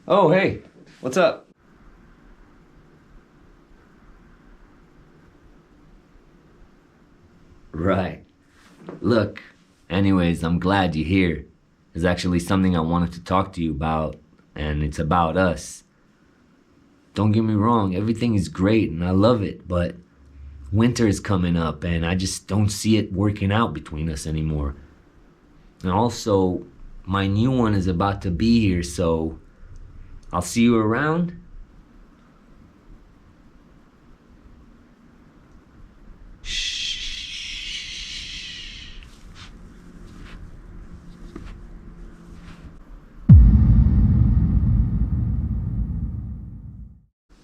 Oh, hey, what's up? Right. Look, anyways, I'm glad you're here. There's actually something I wanted to talk to you about, and it's about us. Don't get me wrong, everything is great and I love it, but winter is coming up and I just don't see it working out between us anymore. And also, my new one is about to be here, so I'll see you around.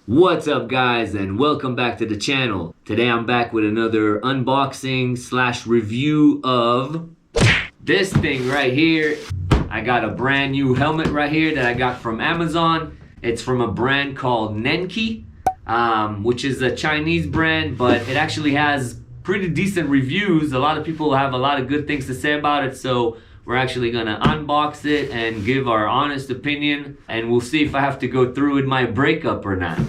What's up guys, and welcome back to the channel. Today I'm back with another unboxing slash review of this thing right here. I got a brand new helmet right here that I got from Amazon. It's from a brand called NENKI, which is a Chinese brand, but it actually has pretty decent reviews. A lot of people have a lot of good things to say about it, so we're actually gonna unbox it and give our honest opinion, and we'll see if I have to go through with my breakup or not.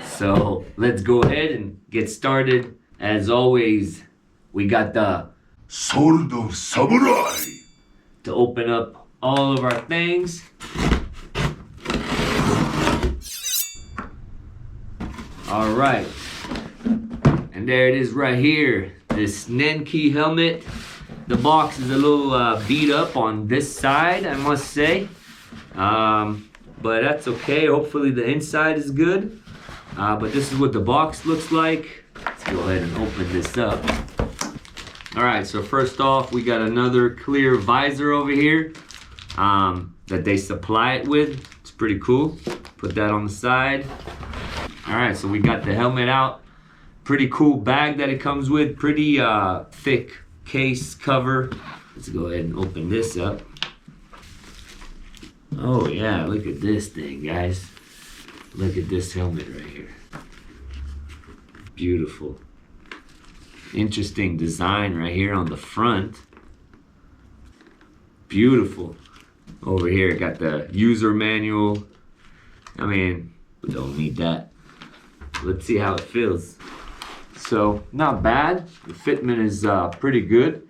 So let's go ahead and get started. As always, we got the Sword of Samurai. to open up all of our things. All right, and there it is right here, this NENKI helmet. The box is a little beat up on this side, I must say, but that's okay. Hopefully the inside is good, but this is what the box looks like. Let's go ahead and open this up. All right, so first off, we got another clear visor over here that they supply it with. It's pretty cool. Put that on the side. All right, so we got the helmet out. Pretty cool bag that it comes with. Pretty thick case cover. Let's go ahead and open this up. Oh yeah, look at this thing, guys. Look at this helmet right here. Beautiful. Interesting design right here on the front. Beautiful. Over here, got the user manual. I mean, we don't need that. Let's see how it feels. So, not bad. The fitment is pretty good.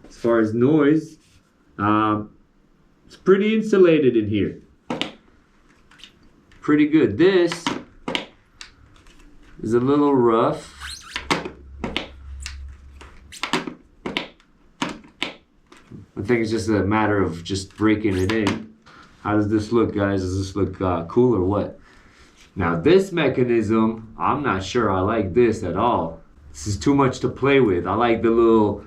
As far as noise, it's pretty insulated in here. Pretty good. This is a little rough. I think it's just a matter of just breaking it in. How does this look, guys? Does this look cool or what? Now this mechanism, I'm not sure I like this at all. This is too much to play with. I like the little,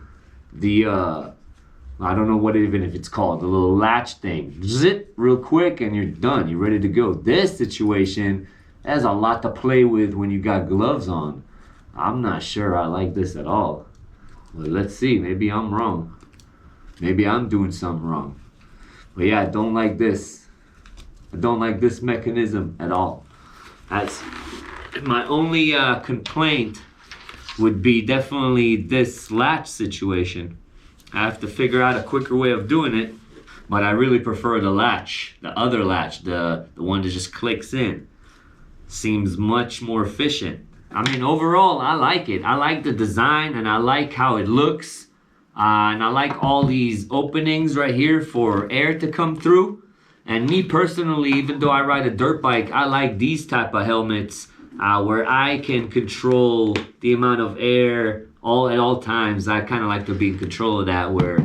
I don't know what even if it's called, the little latch thing. Zip, real quick and you're done, you're ready to go. This situation has a lot to play with when you got gloves on. I'm not sure I like this at all. Well, let's see, maybe I'm wrong. Maybe I'm doing something wrong. But yeah, I don't like this. I don't like this mechanism at all. That's my only complaint would be definitely this latch situation. I have to figure out a quicker way of doing it, but I really prefer the latch, the other latch, the one that just clicks in. Seems much more efficient. I mean, overall, I like it. I like the design and I like how it looks. And I like all these openings right here for air to come through. And me personally, even though I ride a dirt bike, I like these type of helmets where I can control the amount of air at all times. I kind of like to be in control of that, where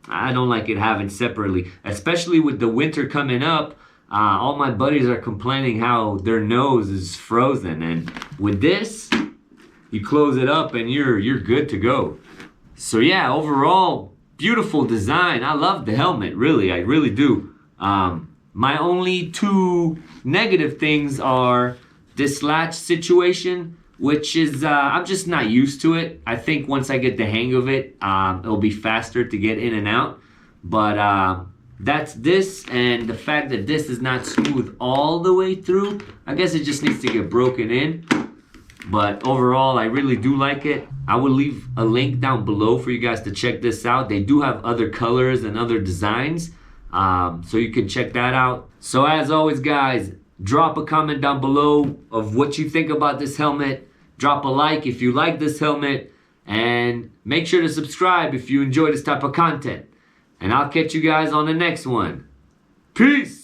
I don't like it having separately, especially with the winter coming up. All my buddies are complaining how their nose is frozen, and with this, you close it up and you're good to go. So yeah, overall, beautiful design. I love the helmet, really, I really do. My only two negative things are this latch situation, which is, I'm just not used to it. I think once I get the hang of it, it'll be faster to get in and out. But that's this, and the fact that this is not smooth all the way through. I guess it just needs to get broken in. But overall, I really do like it. I will leave a link down below for you guys to check this out. They do have other colors and other designs. So you can check that out. So as always, guys, drop a comment down below of what you think about this helmet. Drop a like if you like this helmet. And make sure to subscribe if you enjoy this type of content. And I'll catch you guys on the next one. Peace!